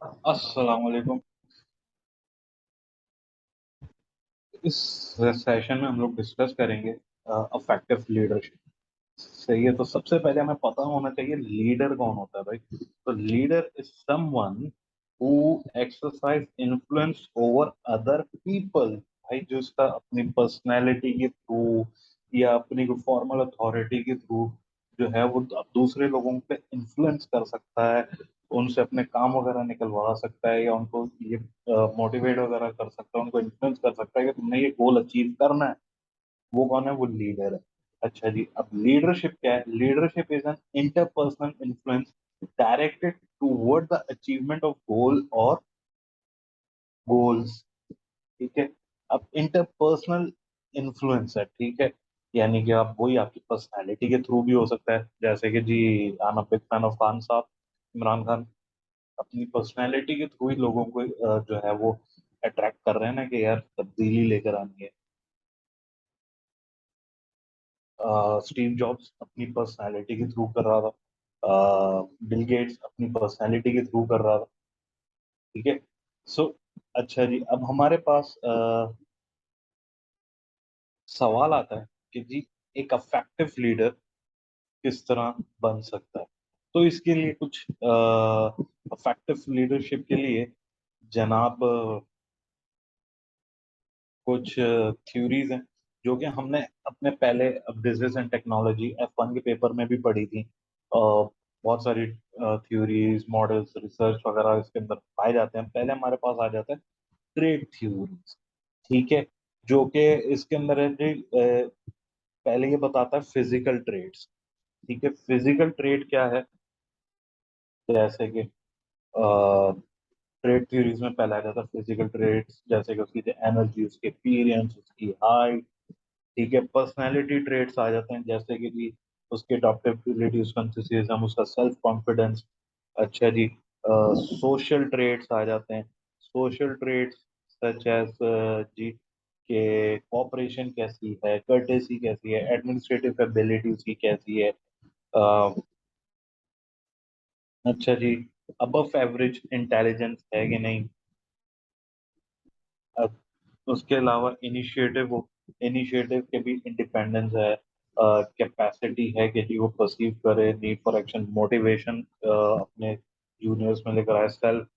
अस्सलाम वालेकुम। इस सेशन में हम लोग डिस्कस करेंगे अफेक्टिव लीडरशिप। सही है, तो सबसे पहले हमें पता होना चाहिए लीडर कौन होता है भाई। तो leader is someone who exercise influence over other people. भाई जो इसका अपनी पर्सनैलिटी के थ्रू या अपनी फॉर्मल अथॉरिटी के थ्रू जो है वो अब दूसरे लोगों पे इन्फ्लुएंस कर सकता है, उनसे अपने काम वगैरह निकलवा सकता है या उनको ये मोटिवेट वगैरह कर सकता है, उनको इन्फ्लुएंस कर सकता है कि तुमने ये गोल अचीव करना है। वो कौन है? वो लीडर है। अच्छा जी, अब लीडरशिप क्या है? Leadership is an interpersonal influence directed toward the achievement of goal और गोल्स। ठीक है। अब इंटरपर्सनल इन्फ्लुएंस है, ठीक है, यानी कि आप वही आपकी पर्सनैलिटी के थ्रू भी हो सकता है, जैसे कि जी I am a big fan of Khan साहब, इमरान खान। अपनी पर्सनैलिटी के थ्रू ही लोगों को जो है वो अट्रैक्ट कर रहे हैं ना कि यार तब्दीली लेकर आनी है। स्टीव जॉब्स अपनी पर्सनालिटी के थ्रू कर रहा था, बिल गेट्स अपनी पर्सनालिटी के थ्रू कर रहा था। ठीक है। सो अच्छा जी, अब हमारे पास सवाल आता है कि जी एक अफेक्टिव लीडर किस तरह बन सकता है। तो इसके लिए कुछ अफेक्टिव लीडरशिप के लिए जनाब कुछ थ्योरीज हैं जो कि हमने अपने पहले बिजनेस एंड टेक्नोलॉजी F1 के पेपर में भी पढ़ी थी। बहुत सारी थ्योरीज, मॉडल्स, रिसर्च वगैरह इसके अंदर पाए जाते हैं। पहले हमारे पास आ जाता है ट्रेड थ्योरीज। ठीक है। जो कि इसके अंदर है जी, पहले ये बताता है फिजिकल ट्रेड्स। ठीक है, फिजिकल ट्रेड क्या है? जैसे कि ट्रेड थ्योरीज में पहला आ जाता है फिजिकल ट्रेड्स, जैसे कि उसकी एनर्जी, उसकी अपीयरेंस, उसकी हाइट। ठीक है। पर्सनैलिटी ट्रेट्स आ जाते हैं, जैसे कि जी उसकी अडॉप्टेबिलिटी, उसका enthusiasm, उसका सेल्फ कॉन्फिडेंस। अच्छा जी, सोशल ट्रेट्स आ जाते हैं। सोशल ट्रेट्स सच एज जी के कॉपरेशन कैसी है, कर्टेसी कैसी है, एडमिनिस्ट्रेटिव एबिलिटी उसकी कैसी है। अ, अच्छा जी, अबव एवरेज इंटेलिजेंस है कि नहीं। अ, उसके अलावा इनिशिएटिव के भी इंडिपेंडेंस है, कैपेसिटी है कि जी वो परसीव करे, नीड फॉर एक्शन, मोटिवेशन अपने जूनियर्स में लेकर आए, सेल्फ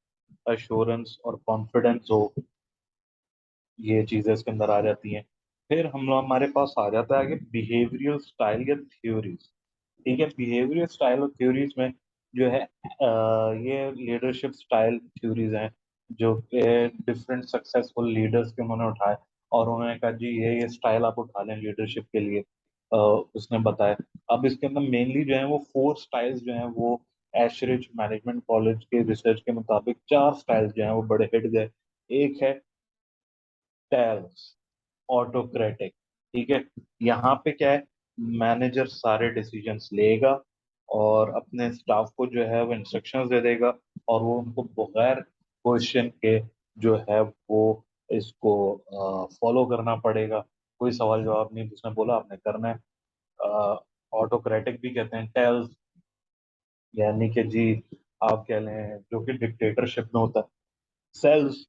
अश्योरेंस और कॉन्फिडेंस हो। ये चीजें इसके अंदर आ जाती हैं। फिर हम लोग हमारे पास आ जाता है कि बिहेवियरल स्टाइल या थ्योरीज। ठीक है, बिहेवियरल स्टाइल और थ्योरीज में जो है ये लीडरशिप स्टाइल थ्योरीज हैं जो कि डिफरेंट सक्सेसफुल लीडर्स के उन्होंने उठाए और उन्होंने कहा जी ये स्टाइल आप उठा लें लीडरशिप के लिए। उसने बताया। अब इसके अंदर मेनली जो है वो 4 स्टाइल्स जो हैं वो एशरिच मैनेजमेंट कॉलेज के रिसर्च के मुताबिक 4 स्टाइल्स जो हैं वो बड़े हिट गए। एक है टेल्स, ऑटोक्रेटिक। ठीक है। यहाँ पे क्या है? मैनेजर सारे डिसीजंस लेगा और अपने स्टाफ को जो है वो इंस्ट्रक्शंस दे देगा और वो उनको बगैर क्वेश्चन के जो है वो इसको फॉलो करना पड़ेगा। कोई सवाल जवाब नहीं, जिसने बोला आपने करना है। ऑटोक्रेटिक भी कहते हैं टेल्स, यानी कि जी आप कह लें जो कि डिक्टेटरशिप में होता है। सेल्स,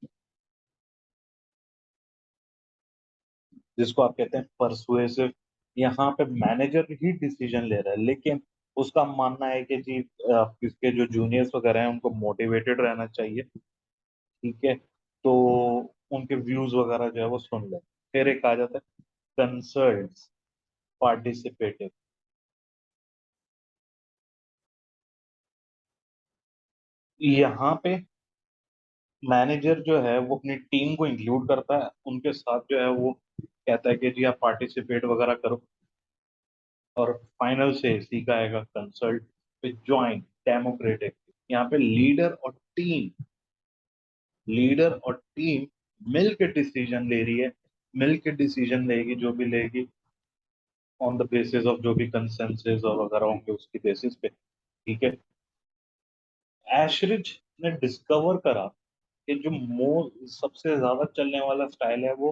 जिसको आप कहते हैं परसुएसिव। यहाँ पे मैनेजर ही डिसीजन ले रहा है, लेकिन उसका मानना है कि जी इसके जो जूनियर्स वगैरह हैं उनको मोटिवेटेड रहना चाहिए। ठीक है। तो उनके व्यूज वगैरह जो है वो सुन ले। फिर एक आ जाता है कंसल्ट, पार्टिसिपेटिव। यहाँ पे मैनेजर जो है वो अपनी टीम को इंक्लूड करता है, उनके साथ जो है वो कहता है कि जी आप पार्टिसिपेट वगैरह करो। और फाइनल से सीखा आएगा कंसल्ट, फिर ज्वाइन, डेमोक्रेटिक। यहाँ पे लीडर और टीम मिल के डिसीजन ले रही है, मिल के डिसीजन लेगी जो भी लेगी ऑन द बेसिस ऑफ जो भी कंसेंसस और वगैरह होंगे उसकी बेसिस पे। ठीक है। एशरिच ने डिस्कवर करा कि जो सबसे ज्यादा चलने वाला स्टाइल है वो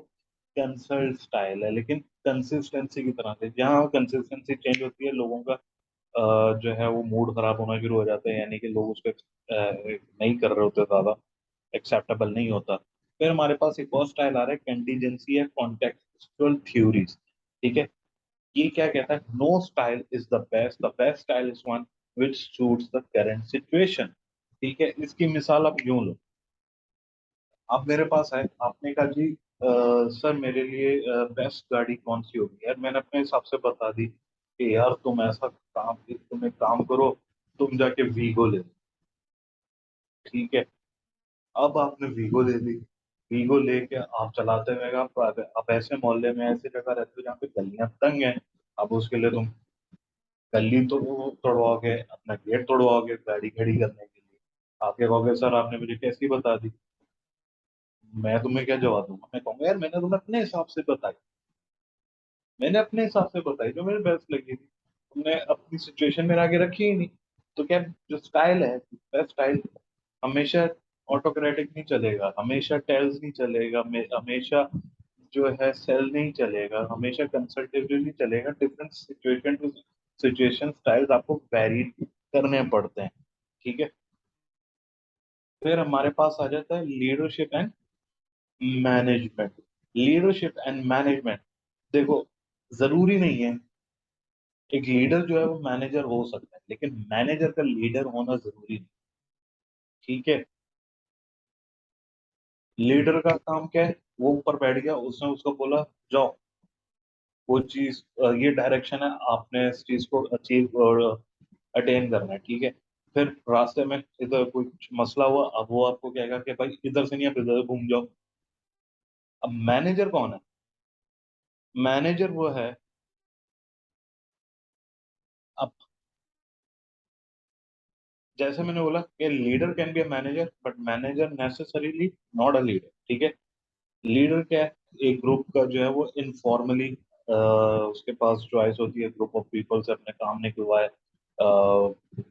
कंसल्ट स्टाइल है, लेकिन कंसिस्टेंसी की तरह से, जहाँ कंसिस्टेंसी चेंज होती है लोगों का जो है वो मूड खराब होना शुरू हो जाता है, यानी कि लोग उसको नहीं कर रहे होते ज्यादा, एक्सेप्टेबल नहीं होता। फिर हमारे पास एक और स्टाइल आ रहा है, कंटीजेंसी या कॉन्टेक्चुअल थ्योरीज। ठीक है, ये क्या कहता है, no style is the best style is one which suits the current situation. ठीक है, इसकी मिसाल आप यूं लो, आप मेरे पास आए, आपने कहा जी सर मेरे लिए बेस्ट गाड़ी कौन सी होगी, यार मैंने अपने हिसाब से बता दी कि यार तुम एक काम करो, तुम जाके वीगो ले लो। ठीक है, अब आपने वीगो ले ली, वीगो लेके आप चलाते हुए आप ऐसे मोहल्ले में ऐसी जगह रहते हो जहाँ पे गलियां तंग हैं। अब उसके लिए तुम गली तो तोड़वाओगे, अपना गेट तोड़वाओगे गाड़ी खड़ी करने के लिए। आप क्या कहोगे, सर आपने मुझे कैसी बता दी। मैं तुम्हें क्या जवाब दूंगा, मैं कहूंगा यार मैंने तुम्हें अपने हिसाब से बताई, मैंने अपने हिसाब से बताई जो मेरे बेस्ट लगी थी, तुमने अपनी सिचुएशन में आगे रखी ही नहीं। तो क्या, जो स्टाइल है, बेस्ट स्टाइल हमेशा ऑटोक्रेटिक नहीं चलेगा, हमेशा टेल्स नहीं चलेगा, हमेशा जो है सेल नहीं चलेगा, हमेशा कंसल्टेटिव नहीं चलेगा। Different situation to situation styles आपको वैरी करने पड़ते हैं। ठीक है, फिर हमारे पास आ जाता है leadership and management. Leadership and management, देखो जरूरी नहीं है एक लीडर जो है वो मैनेजर हो सकता है, लेकिन मैनेजर का लीडर होना जरूरी नहीं। ठीक है, लीडर का काम क्या है, वो ऊपर बैठ गया, उसने उसको बोला जाओ, वो चीज ये डायरेक्शन है, आपने इस चीज को अचीव और अटेन करना है। ठीक है, फिर रास्ते में इधर कुछ मसला हुआ, अब वो आपको कहेगा कि भाई इधर से नहीं, आप इधर घूम जाओ। अब मैनेजर कौन है, मैनेजर वो है, अब जैसे मैंने बोला कि leader can be a manager but manager necessarily not a leader. ठीक है, लीडर क्या है, एक ग्रुप का जो है वो इनफॉर्मली उसके पास चॉइस होती है, ग्रुप ऑफ पीपल से अपने काम निकलवाए,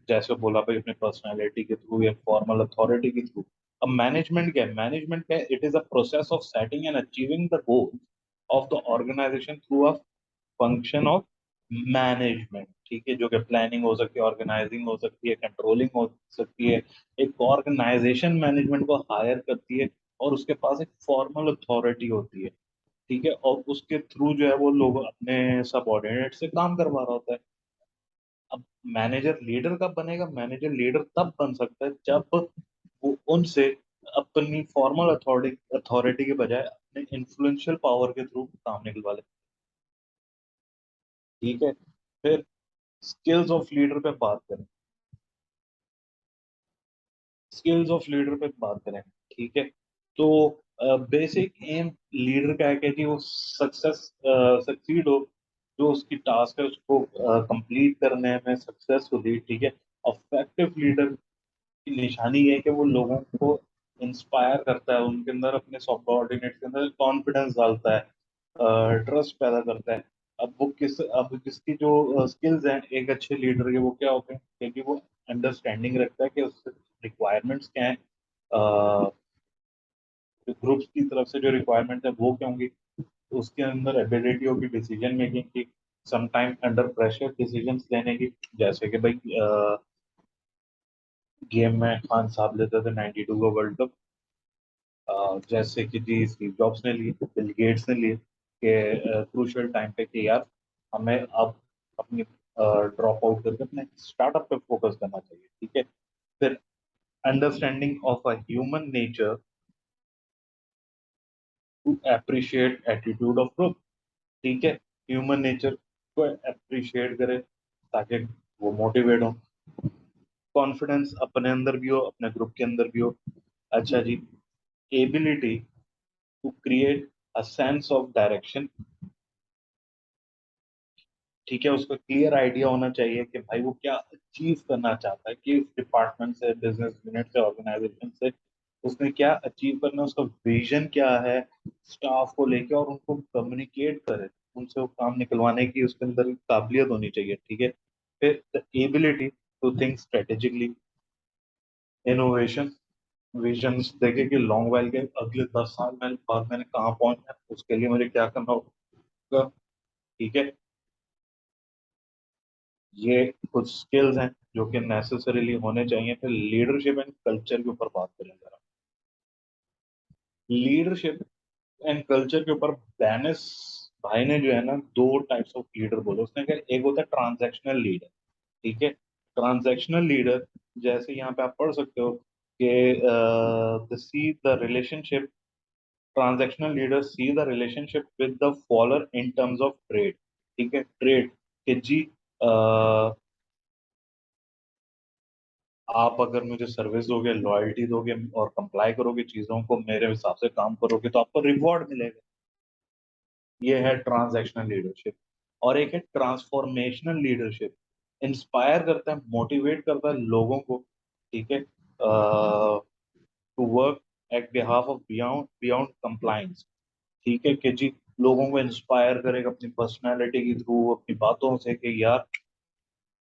जैसे बोला भाई अपने पर्सनालिटी के थ्रू या फॉर्मल अथॉरिटी के थ्रू। अब मैनेजमेंट क्या है, मैनेजमेंट क्या है, it is a process of setting and achieving the goal of the organisation through a function of management. ठीक है, जो कि प्लानिंग हो सकती है, ऑर्गेनाइजिंग हो सकती है, कंट्रोलिंग हो सकती है। एक ऑर्गेनाइजेशन मैनेजमेंट को हायर करती है और उसके पास एक फॉर्मल अथॉरिटी होती है। ठीक है, और उसके थ्रू जो है वो लोग अपने सबऑर्डिनेट से काम करवा रहा होता है। अब मैनेजर लीडर कब बनेगा, मैनेजर लीडर तब बन सकता है जब वो उनसे अपनी फॉर्मल अथॉरिटी अथॉरिटी के बजाय अपने इन्फ्लुएंशियल पावर के थ्रू काम निकलवा ले। ठीक है, फिर स्किल्स ऑफ लीडर पे बात करें, स्किल्स ऑफ लीडर पे बात करें। ठीक है, तो बेसिक एम लीडर का है कि जी वो सक्सीड हो, जो उसकी टास्क है उसको कंप्लीट करने में सक्सेसफुली। ठीक है, इफेक्टिव लीडर की निशानी ये है कि वो लोगों को इंस्पायर करता है, उनके अंदर अपने सबऑर्डिनेट के अंदर कॉन्फिडेंस डालता है, ट्रस्ट पैदा करता है। अब किसकी जो स्किल्स हैं एक अच्छे लीडर के, वो क्या होते हैं, क्योंकि वो अंडरस्टैंडिंग रखता है कि उससे रिक्वायरमेंट्स क्या है, ग्रुप्स की तरफ से जो रिक्वायरमेंट है वो क्या होंगी, उसके अंदर एबिलिटी होगी डिसीजन मेकिंग की, समटाइम अंडर प्रेशर डिसीजंस लेने की, जैसे कि भाई गेम में खान साहब लेते थे 92 का वर्ल्ड कप, जैसे कि जी स्टीव जॉब्स ने लिए, बिल गेट्स ने लिए, कि क्रूशियल टाइम पे कि यार हमें अब अपनी ड्रॉप आउट करके अपने स्टार्टअप पे फोकस करना चाहिए। ठीक है, फिर understanding of a human nature to appreciate attitude of group. ठीक है, ह्यूमन नेचर को अप्रिशिएट करे ताकि वो मोटिवेट हो, कॉन्फिडेंस अपने अंदर भी हो, अपने ग्रुप के अंदर भी हो। अच्छा जी, ability to create a sense of direction. ठीक है, उसका क्लियर आइडिया होना चाहिए कि भाई वो क्या अचीव करना चाहता है, कि डिपार्टमेंट से, बिजनेस यूनिट से, ऑर्गेनाइजेशन से उसने क्या अचीव करना है, उसका विजन क्या है स्टाफ को लेके, और उनको कम्युनिकेट करे, उनसे वो काम निकलवाने की उसके अंदर काबिलियत होनी चाहिए। ठीक है, फिर the ability to think strategically, innovation, visions देखे कि लॉन्ग वाइल के अगले 10 साल में बाद मैंने कहाँ पहुंचना है, उसके लिए मुझे क्या करना होगा। ठीक है, ये कुछ स्किल्स हैं जो कि नेसेसरीली होने चाहिए। फिर लीडरशिप एंड कल्चर के ऊपर बात करें जरा। लीडरशिप एंड कल्चर के ऊपर बैनिस भाई ने जो है ना दो टाइप्स ऑफ लीडर बोले। उसने कहा एक होता है ट्रांजैक्शनल लीडर, ठीक है। ट्रांजैक्शनल लीडर जैसे यहाँ पे आप पढ़ सकते हो कि see the relationship, transactional leader see the relationship with the follower in terms of trade, ठीक है। ट्रेड कि जी आप अगर मुझे सर्विस दोगे, लॉयल्टी दोगे और कंप्लाई करोगे, चीजों को मेरे हिसाब से काम करोगे तो आपको रिवॉर्ड मिलेगा। ये है ट्रांजैक्शनल लीडरशिप। और एक है ट्रांसफॉर्मेशनल लीडरशिप। इंस्पायर करता है, मोटिवेट करता है लोगों को, ठीक है, to work at behalf of beyond beyond compliance, ठीक है। कि जी लोगों को इंस्पायर करेगा अपनी पर्सनालिटी के थ्रू, अपनी बातों से, कि यार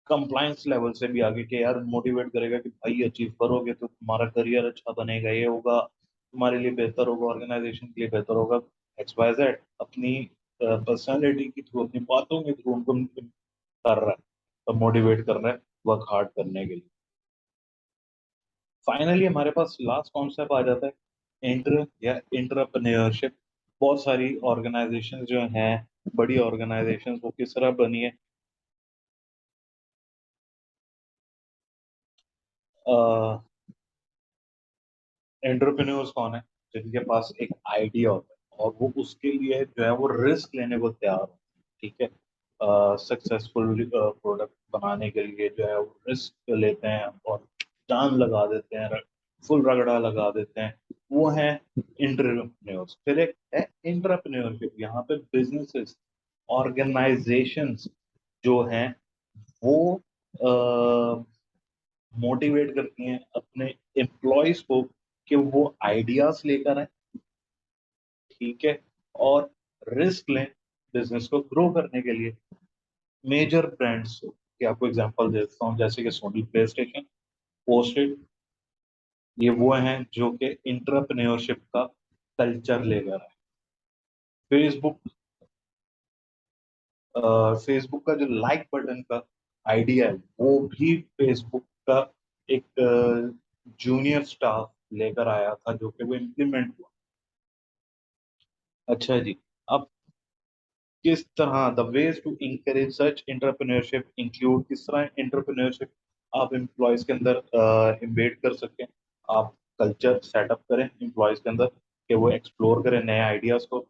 कंप्लाइंस लेवल से भी आगे, के यार मोटिवेट करेगा कि भाई अचीव करोगे तो तुम्हारा करियर अच्छा बनेगा, ये होगा तुम्हारे लिए बेहतर होगा, ऑर्गेनाइजेशन के लिए बेहतर होगा, एक्स वाई जेड। अपनी पर्सनालिटी के थ्रू, अपनी बातों के थ्रू उनको कर रहा है, तो मोटिवेट कर रहा है वर्क हार्ड करने के लिए। फाइनली हमारे पास लास्ट कॉन्सेप्ट आ जाता है इंटर या इंटरप्रेन्योरशिप। बहुत सारी ऑर्गेनाइजेशन जो हैं, बड़ी ऑर्गेनाइजेशन, वो किस तरह बनी है। एंटरप्रेन्योर्स कौन है? जिनके पास एक आइडिया होता है और वो उसके लिए जो है वो रिस्क लेने को तैयार हो, ठीक है। सक्सेसफुल प्रोडक्ट बनाने के लिए जो है वो रिस्क लेते हैं और जान लगा देते हैं, फुल रगड़ा लगा देते हैं। वो है इंटरप्रेन्योर्स। फिर एक है इंटरप्रेन्योरशिप। यहाँ पे बिजनेसेस, ऑर्गेनाइजेशंस जो हैं वो मोटिवेट करती हैं अपने एम्प्लॉयज को कि वो आइडियाज लेकर आए, ठीक है, और रिस्क लें बिजनेस को ग्रो करने के लिए। मेजर ब्रांड्स की आपको एग्जांपल देता हूँ, जैसे कि सोनी प्ले स्टेशन, पोस्टेड, ये वो हैं जो कि इंटरप्रेन्योरशिप का कल्चर लेकर आए। फेसबुक, फेसबुक का जो लाइक बटन का आइडिया है वो भी फेसबुक का एक जूनियर स्टाफ लेकर आया था, जो कि वो इम्प्लीमेंट हुआ। अच्छा जी। अब किस तरह the ways to encourage such entrepreneurship include, किस तरह एंटरप्रेन्योरशिप आप एम्प्लॉयज के अंदर इम्बेड कर सकते हैं। आप कल्चर सेटअप करें एम्प्लॉयज के अंदर कि वो एक्सप्लोर करें नए आइडियाज को,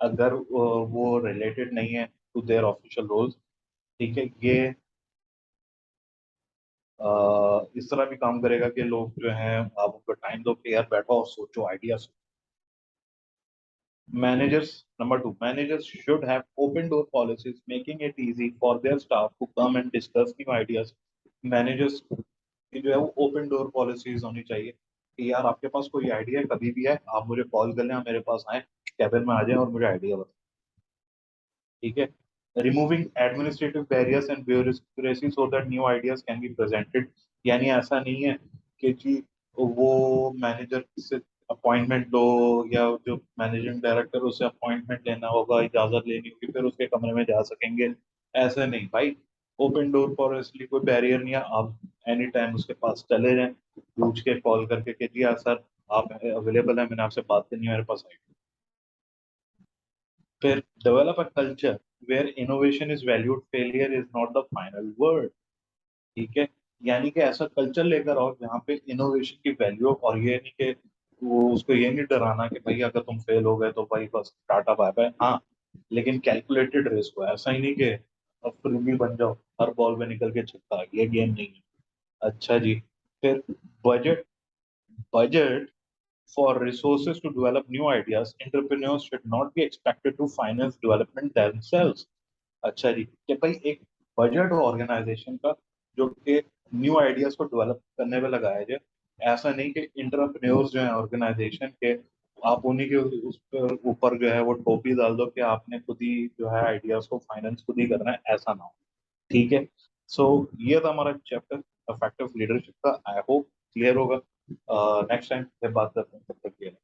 अगर वो रिलेटेड नहीं है टू देयर ऑफिशियल रोल्स, ठीक है। ये इस तरह भी काम करेगा कि लोग जो हैं आप उनको टाइम दो कि यार बैठो और सोचो, idea. Managers, number two, managers should have open door policies, making it easy for their staff to come and discuss new ideas. Managers की जो है वो ओपन डोर पॉलिसीज होनी चाहिए कि यार आपके पास कोई आइडिया कभी भी है, आप मुझे कॉल कर लें, आप मेरे पास आए, कैबिन में आ जाएं और मुझे आइडिया बताएं, ठीक है। Removing administrative barriers and bureaucracy so that new ideas can be presented. यानी ऐसा नहीं है कि जी वो मैनेजर से अपॉइंटमेंट लो, या जो मैनेजिंग डायरेक्टर उससे अपॉइंटमेंट लेना होगा, इजाजत लेनी होगी, फिर उसके कमरे में जा सकेंगे। ऐसा नहीं भाई, ओपन डोर पॉलिसी कोई बैरियर नहीं है, आप एनी टाइम उसके पास चले जाएं, पूछ के कॉल करके कि जी हाँ सर आप अवेलेबल है, मैंने आपसे बात करनी है, मेरे पास आइडिया। फिर develop a culture where innovation is valued, failure is not the final word, ठीक है। यानी कि ऐसा कल्चर लेकर आओ जहाँ पे इनोवेशन की वैल्यू हो, और ये नहीं कि वो उसको ये नहीं डराना कि भाई अगर तुम फेल हो गए तो भाई बस टाटा बाय बाय। हाँ, लेकिन कैलकुलेटेड रिस्क हो, ऐसा ही नहीं कि अब फ्रीबी बन जाओ, हर बॉल में निकल के छक्का, ये गेम नहीं है। अच्छा जी। फिर budget, budget for resources to develop new ideas, entrepreneurs should not be expected to finance development themselves. अच्छा जी, कि भाई एक बजट हो ऑर्गेनाइजेशन का जो कि न्यू आइडियाज को डेवलप करने में लगाया जाए। ऐसा नहीं कि इंटरप्रेन्योर्स जो है ऑर्गेनाइजेशन के, आप उन्हीं के उस पर ऊपर जो है वो टोपी डाल दो कि आपने खुद ही जो है आइडियाज को फाइनेंस खुद ही करना है, ऐसा ना हो, ठीक है। सो ये था हमारा चैप्टर इफेक्टिव लीडरशिप का। आई होप क्लियर होगा। नेक्स्ट टाइम फिर बात करते हैं, तब तक के लिए